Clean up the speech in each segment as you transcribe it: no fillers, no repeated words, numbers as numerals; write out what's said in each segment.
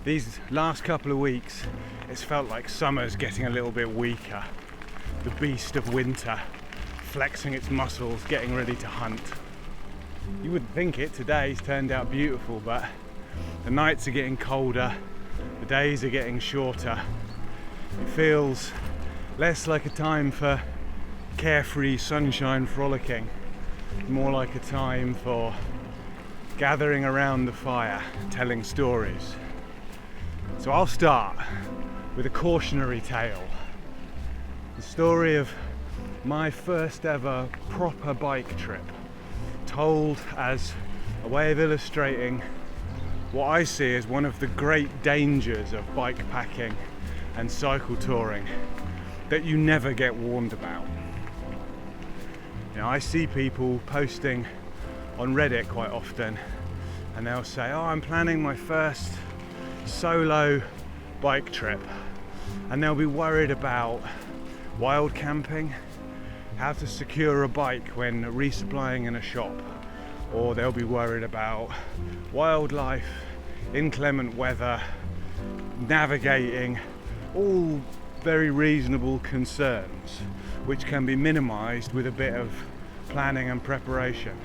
These last couple of weeks, it's felt like summer's getting a little bit weaker. The beast of winter, flexing its muscles, getting ready to hunt. You wouldn't think it, today's turned out beautiful, but the nights are getting colder, the days are getting shorter. It feels less like a time for carefree sunshine frolicking, more like a time for gathering around the fire, telling stories. So I'll start with a cautionary tale. The story of my first ever proper bike trip, told as a way of illustrating what I see as one of the great dangers of bike packing and cycle touring that you never get warned about. You know, I see people posting on Reddit quite often and they'll say, oh, I'm planning my first solo bike trip, and they'll be worried about wild camping, how to secure a bike when resupplying in a shop, or they'll be worried about wildlife, inclement weather, navigating, all very reasonable concerns which can be minimized with a bit of planning and preparation.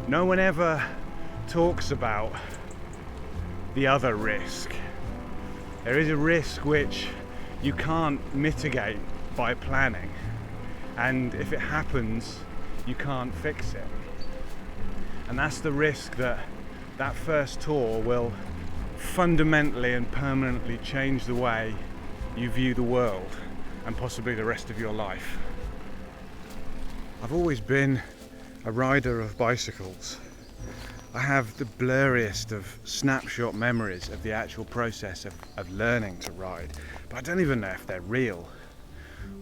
No one ever talks about the other risk. There is a risk which you can't mitigate by planning, and if it happens, you can't fix it. And that's the risk that first tour will fundamentally and permanently change the way you view the world and possibly the rest of your life. I've always been a rider of bicycles. I have the blurriest of snapshot memories of the actual process of learning to ride, but I don't even know if they're real.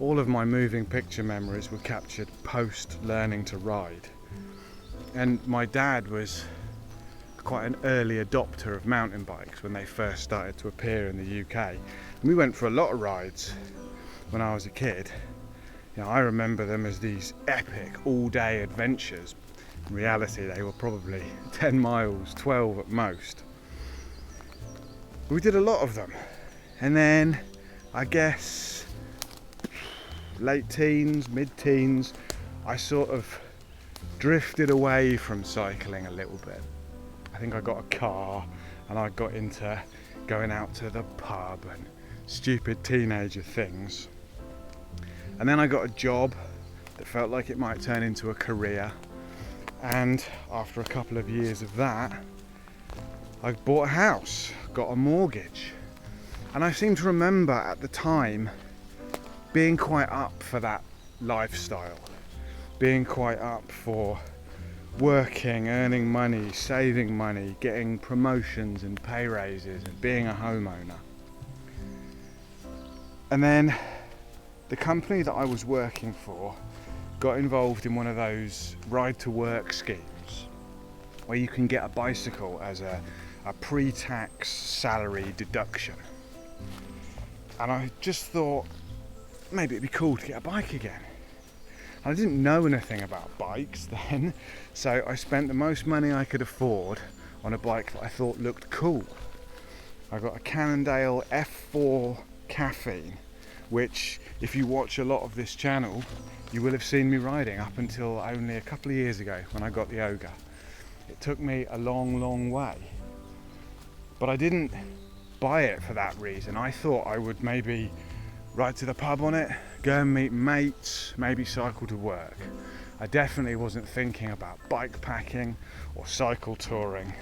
All of my moving picture memories were captured post learning to ride. And my dad was quite an early adopter of mountain bikes when they first started to appear in the UK. And we went for a lot of rides when I was a kid. You know, I remember them as these epic all-day adventures. In reality, they were probably 10 miles, 12 at most. We did a lot of them. And then, I guess, late teens, mid-teens, I sort of drifted away from cycling a little bit. I think I got a car and I got into going out to the pub and stupid teenager things. And then I got a job that felt like it might turn into a career. And after a couple of years of that, I bought a house, got a mortgage. And I seem to remember at the time being quite up for that lifestyle, being quite up for working, earning money, saving money, getting promotions and pay raises and being a homeowner. And then the company that I was working for got involved in one of those ride to work schemes where you can get a bicycle as a pre-tax salary deduction. And I just thought maybe it'd be cool to get a bike again. I didn't know anything about bikes then, so I spent the most money I could afford on a bike that I thought looked cool. I got a Cannondale F4 Caffeine, which if you watch a lot of this channel, you will have seen me riding up until only a couple of years ago when I got the Ogre. It took me a long, long way. But I didn't buy it for that reason. I thought I would maybe ride to the pub on it, go and meet mates, maybe cycle to work. I definitely wasn't thinking about bike packing or cycle touring.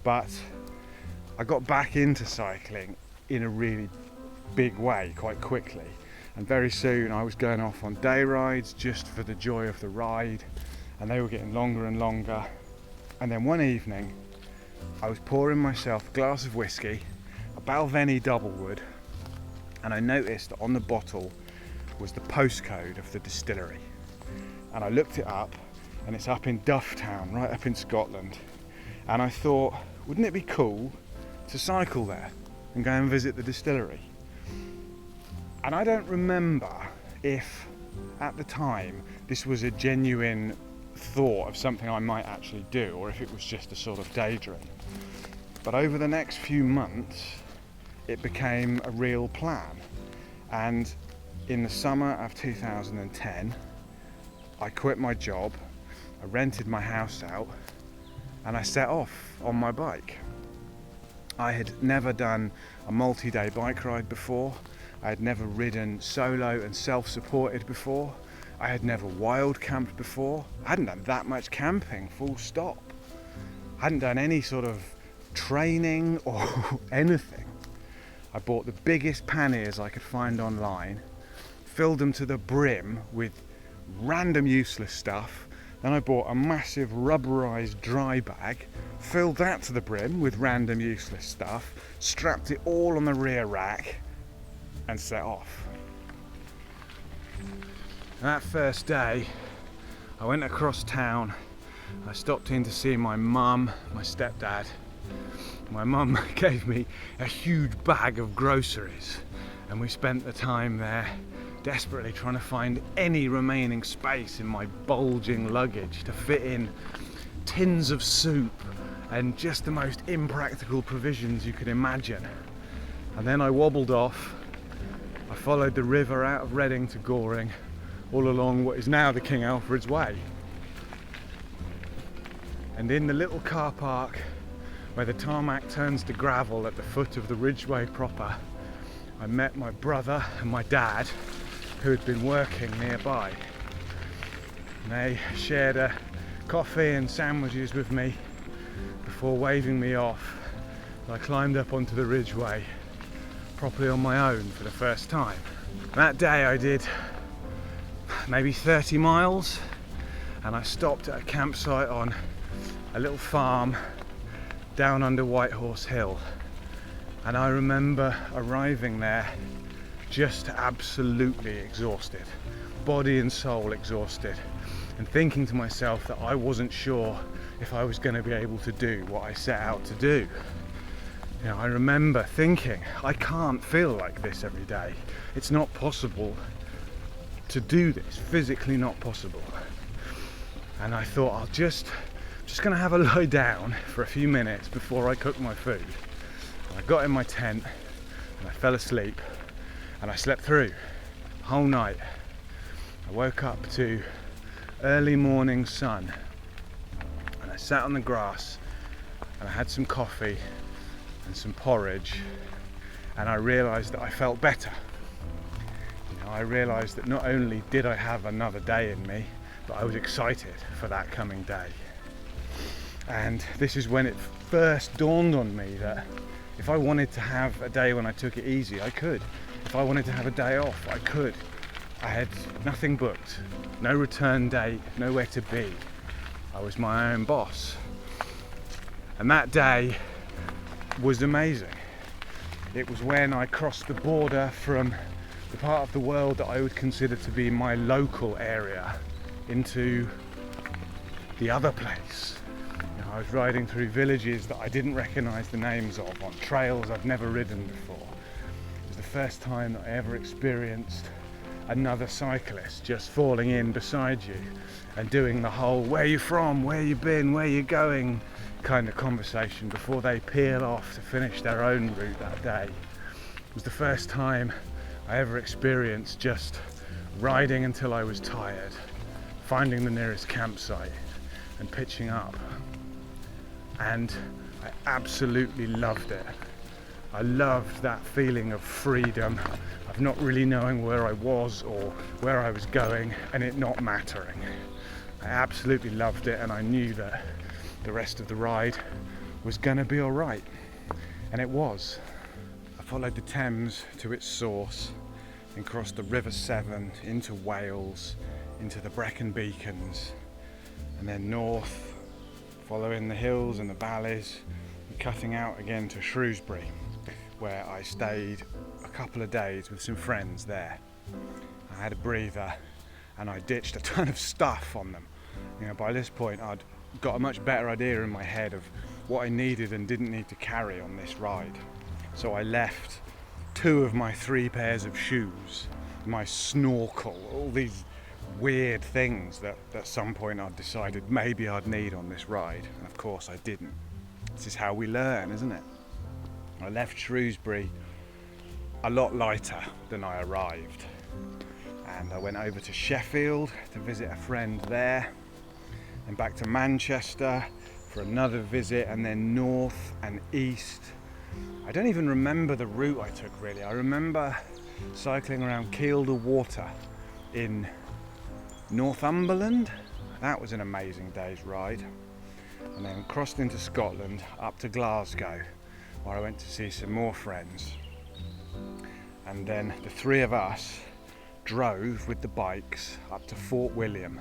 But I got back into cycling in a really big way quite quickly. And very soon I was going off on day rides just for the joy of the ride, and they were getting longer and longer. And then one evening I was pouring myself a glass of whiskey, a Balvenie Doublewood, and I noticed that on the bottle was the postcode of the distillery. And I looked it up, and it's up in Dufftown, right up in Scotland. And I thought, wouldn't it be cool to cycle there and go and visit the distillery? And I don't remember if at the time this was a genuine thought of something I might actually do, or if it was just a sort of daydream. But over the next few months, it became a real plan. And in the summer of 2010, I quit my job, I rented my house out, and I set off on my bike. I had never done a multi-day bike ride before. I had never ridden solo and self-supported before. I had never wild camped before. I hadn't done that much camping, full stop. I hadn't done any sort of training or anything. I bought the biggest panniers I could find online, filled them to the brim with random useless stuff. Then I bought a massive rubberized dry bag, filled that to the brim with random useless stuff, strapped it all on the rear rack, and set off. And that first day, I went across town. I stopped in to see my mum, my stepdad. My mum gave me a huge bag of groceries, and we spent the time there desperately trying to find any remaining space in my bulging luggage to fit in tins of soup and just the most impractical provisions you could imagine. And then I wobbled off. I followed the river out of Reading to Goring, all along what is now the King Alfred's Way. And in the little car park where the tarmac turns to gravel at the foot of the Ridgeway proper, I met my brother and my dad, who had been working nearby. And they shared a coffee and sandwiches with me before waving me off. I climbed up onto the Ridgeway properly on my own for the first time. That day I did maybe 30 miles, and I stopped at a campsite on a little farm down under Whitehorse Hill. And I remember arriving there just absolutely exhausted, body and soul exhausted, and thinking to myself that I wasn't sure if I was going to be able to do what I set out to do. You know, I remember thinking, I can't feel like this every day. It's not possible to do this, physically not possible. And I thought, I'm just going to have a lie down for a few minutes before I cook my food. And I got in my tent and I fell asleep, and I slept through the whole night. I woke up to early morning sun, and I sat on the grass and I had some coffee and some porridge, and I realised that I felt better. You know, I realised that not only did I have another day in me, but I was excited for that coming day. And this is when it first dawned on me that if I wanted to have a day when I took it easy, I could. If I wanted to have a day off, I could. I had nothing booked, no return date, nowhere to be. I was my own boss. And that day was amazing. It was when I crossed the border from the part of the world that I would consider to be my local area into the other place. You know, I was riding through villages that I didn't recognise the names of, on trails I'd never ridden before. It was the first time that I ever experienced another cyclist just falling in beside you and doing the whole "where you from, where you been, where you going" kind of conversation before they peel off to finish their own route that day. It was the first time I ever experienced just riding until I was tired, finding the nearest campsite and pitching up. And I absolutely loved it. I loved that feeling of freedom, of not really knowing where I was or where I was going, and it not mattering. I absolutely loved it, and I knew that the rest of the ride was going to be all right. And it was. I followed the Thames to its source and crossed the River Severn into Wales, into the Brecon Beacons, and then north, following the hills and the valleys, and cutting out again to Shrewsbury, where I stayed a couple of days with some friends there. I had a breather and I ditched a ton of stuff on them. You know, by this point I'd got a much better idea in my head of what I needed and didn't need to carry on this ride. So I left 2 of my 3 pairs of shoes, my snorkel, all these weird things that at some point I'd decided maybe I'd need on this ride, and of course I didn't. This is how we learn, isn't it? I left Shrewsbury a lot lighter than I arrived, and I went over to Sheffield to visit a friend there, and back to Manchester for another visit, and then north and east. I don't even remember the route I took really. I remember cycling around Kielder Water in Northumberland. That was an amazing day's ride. And then crossed into Scotland up to Glasgow, where I went to see some more friends. And then the three of us drove with the bikes up to Fort William.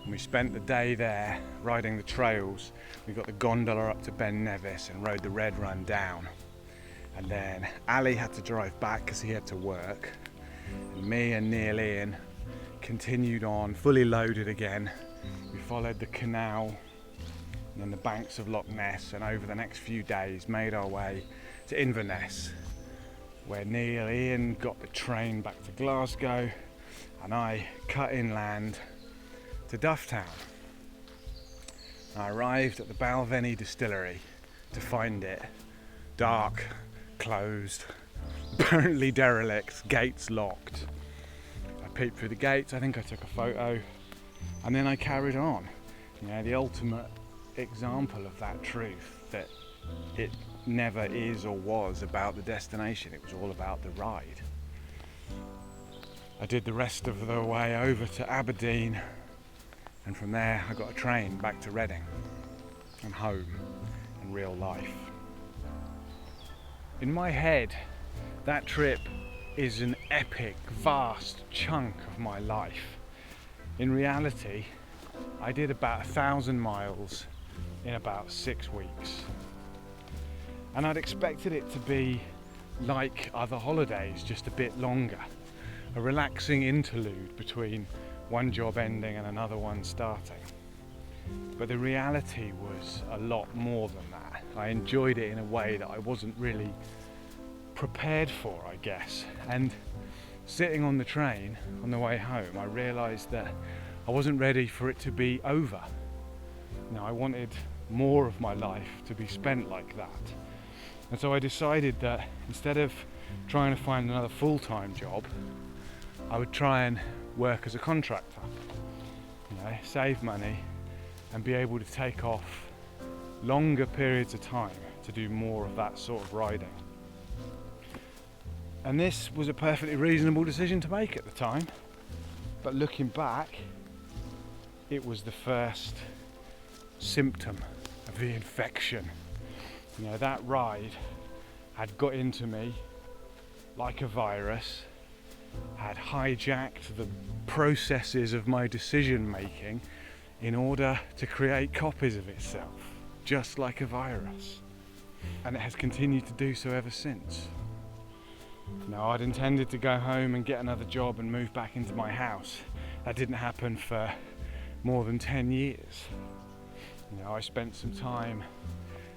And we spent the day there riding the trails. We got the gondola up to Ben Nevis and rode the Red Run down. And then Ali had to drive back because he had to work. And me and Neil Ian continued on, fully loaded again. We followed the canal and then the banks of Loch Ness, and over the next few days made our way to Inverness, where Neil Ian got the train back to Glasgow and I cut inland to Dufftown. I arrived at the Balvenie distillery to find it dark, closed, apparently derelict, gates locked. I peeped through the gates, I think I took a photo, and then I carried on. You know, the ultimate example of that truth, that it never is or was about the destination, it was all about the ride. I did the rest of the way over to Aberdeen, and from there I got a train back to Reading and home and real life. In my head, that trip is an epic, vast chunk of my life. In reality, I did about 1,000 miles in about 6 weeks. And I'd expected it to be like other holidays, just a bit longer. A relaxing interlude between one job ending and another one starting. But the reality was a lot more than that. I enjoyed it in a way that I wasn't really prepared for, I guess. And sitting on the train on the way home, I realised that I wasn't ready for it to be over. You know, I wanted more of my life to be spent like that. And so I decided that instead of trying to find another full-time job, I would try and work as a contractor. You know, save money and be able to take off longer periods of time to do more of that sort of riding. And this was a perfectly reasonable decision to make at the time, but looking back, it was the first symptom of the infection. You know, that ride had got into me like a virus, had hijacked the processes of my decision making in order to create copies of itself, just like a virus. And it has continued to do so ever since. Now, I'd intended to go home and get another job and move back into my house. That didn't happen for more than 10 years. You know, I spent some time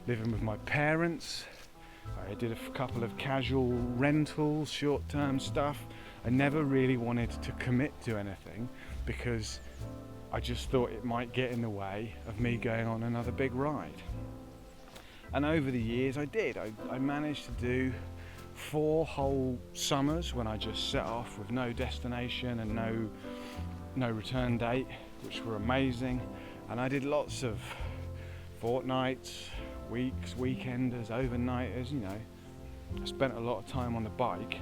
living with my parents. I did a couple of casual rentals, short-term stuff. I never really wanted to commit to anything because I just thought it might get in the way of me going on another big ride. And over the years I did. I managed to do 4 whole summers when I just set off with no destination and no return date, which were amazing. And I did lots of fortnights, weeks, weekenders, overnighters, you know. I spent a lot of time on the bike,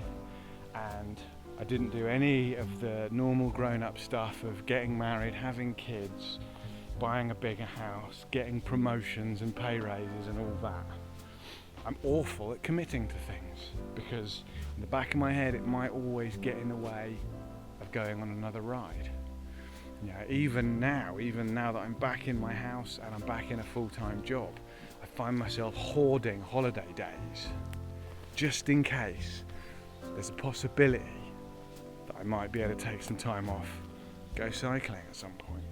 and I didn't do any of the normal grown-up stuff of getting married, having kids, buying a bigger house, getting promotions and pay raises and all that. I'm awful at committing to things because in the back of my head it might always get in the way of going on another ride. You know, even now that I'm back in my house and I'm back in a full-time job, I find myself hoarding holiday days just in case there's a possibility that I might be able to take some time off, go cycling at some point.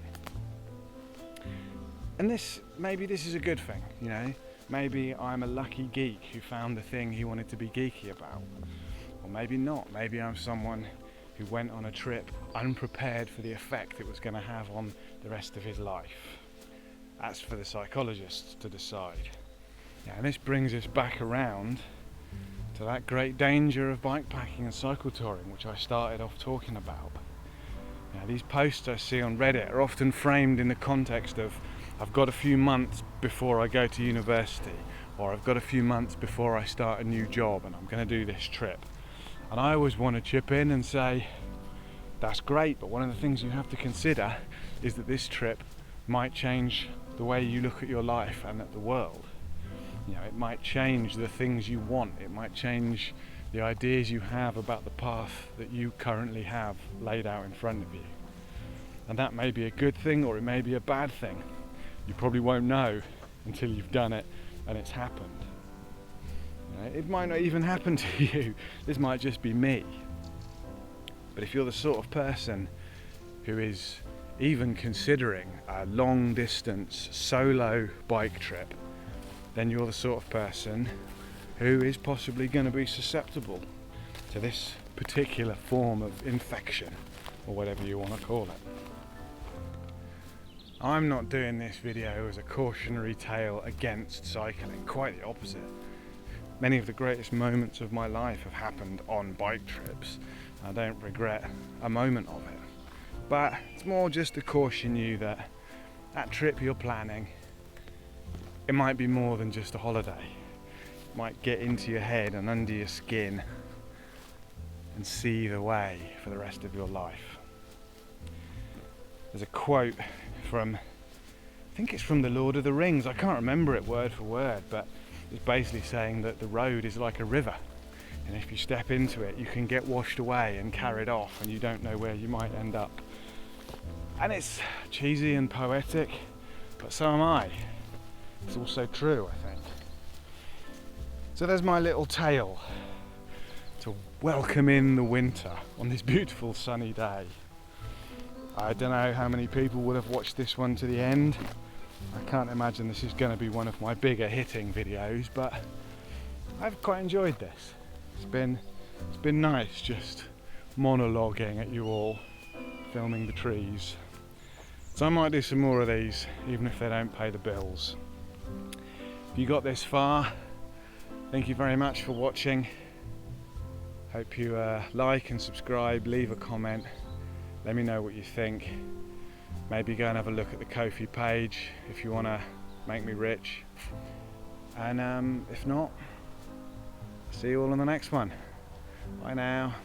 And maybe this is a good thing, you know. Maybe I'm a lucky geek who found the thing he wanted to be geeky about. Or maybe not. Maybe I'm someone who went on a trip unprepared for the effect it was going to have on the rest of his life. That's for the psychologists to decide. Yeah, and this brings us back around to that great danger of bikepacking and cycle touring, which I started off talking about. You know, these posts I see on Reddit are often framed in the context of, I've got a few months before I go to university, or I've got a few months before I start a new job and I'm going to do this trip. And I always want to chip in and say, that's great, but one of the things you have to consider is that this trip might change the way you look at your life and at the world. You know, it might change the things you want. It might change the ideas you have about the path that you currently have laid out in front of you. And that may be a good thing or it may be a bad thing. You probably won't know until you've done it and it's happened. You know, it might not even happen to you. This might just be me. But if you're the sort of person who is even considering a long distance solo bike trip, then you're the sort of person who is possibly going to be susceptible to this particular form of infection, or whatever you want to call it. I'm not doing this video as a cautionary tale against cycling, quite the opposite. Many of the greatest moments of my life have happened on bike trips. I don't regret a moment of it. But it's more just to caution you that that trip you're planning, it might be more than just a holiday. It might get into your head and under your skin and see the way for the rest of your life. There's a quote from, I think it's from The Lord of the Rings, I can't remember it word for word, but it's basically saying that the road is like a river, and if you step into it you can get washed away and carried off and you don't know where you might end up. And it's cheesy and poetic, but so am I. It's also true, I think. So there's my little tale to welcome in the winter on this beautiful sunny day. I don't know how many people would have watched this one to the end. I can't imagine this is going to be one of my bigger hitting videos, but I've quite enjoyed this. It's been nice just monologuing at you all, filming the trees. So I might do some more of these, even if they don't pay the bills. If you got this far, thank you very much for watching. Hope you like and subscribe, leave a comment, let me know what you think. Maybe go and have a look at the Ko-fi page if you want to make me rich. And if not, see you all on the next one. Bye now.